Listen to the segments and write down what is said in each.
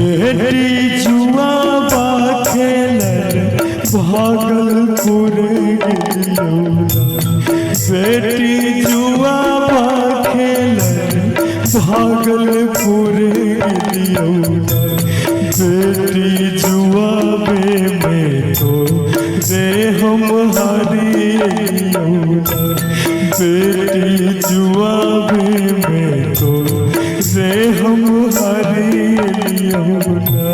बेटी जुआ बा खेलर भागलपुर गिरियौना। बेटी जुआ बा खेलर भागलपुर गिरियौना। बेटी जुआबे में तो रे हम हारियौना। बेटी जुआबे में तो रे हम हारियौना।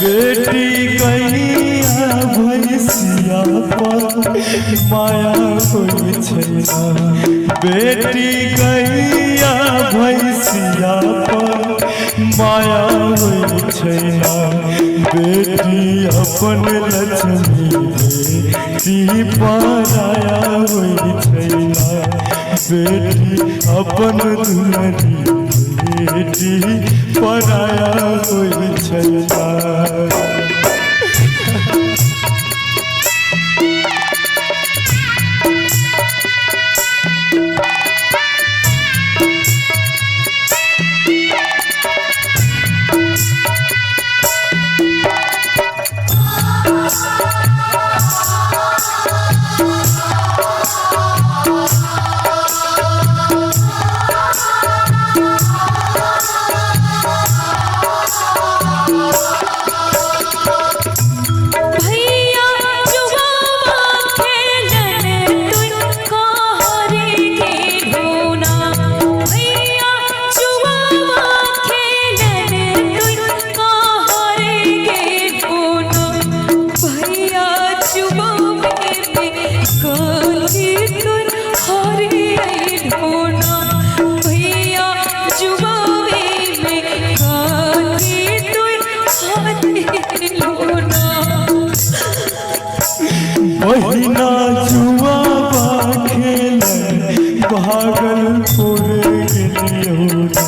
बेटी गैया भैंसिया पर माया होई छैना। बेटी गैया भैंसिया पर माया होई छैना। बेटी अपन लक्ष्मी बेटी पराया होई छैना। बेटी अपन दुलरी बेटी पराया होई छैना। बहिना जुआ बा खेलर भागलपुर गिरियौना।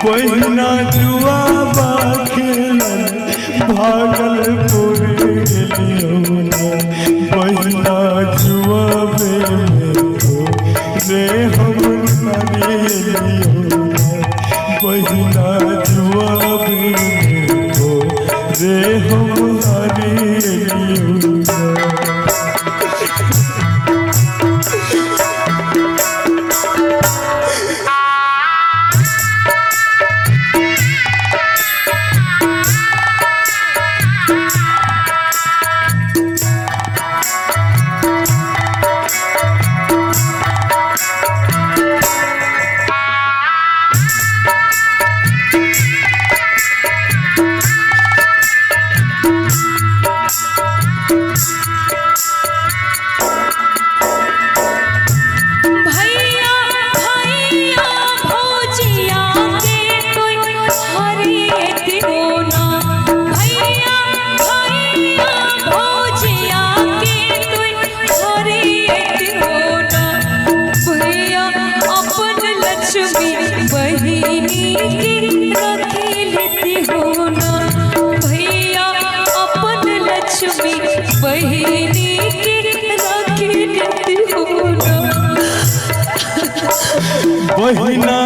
बहिना जुआ बा खेलर भागलपुर गिरियौना। बहिना जुआबे में तो रे हम हारियौना। बहिना जुआबे में तो रे हम हारियौना। बहिनी के राखी लेती हो ना। बहिना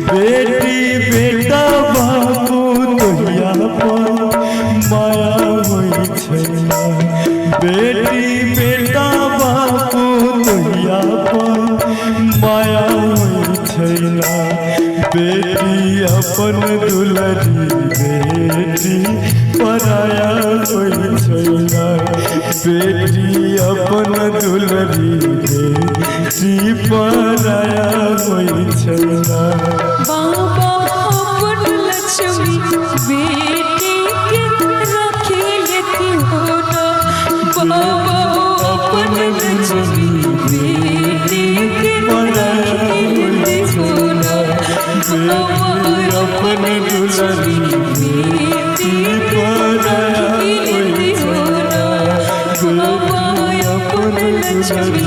बेटी बेटा बाबू तोहिया पर माया होई छैना। बेटी बेटा बाबू तोहिया पर अपन दुलरी बेटी पराया होई छैला बेटी अपन दुलरी बेटी पराया होई छैला बाबा अपन लक्ष्मी बेटी के रखे लेती हो ना बाबा अपन लक्ष्मी बेटी के रखे लेती हो ना बाबा अपन लक्ष्मी बेटी के रखे लेती हो ना बाबा अपन लक्ष्मी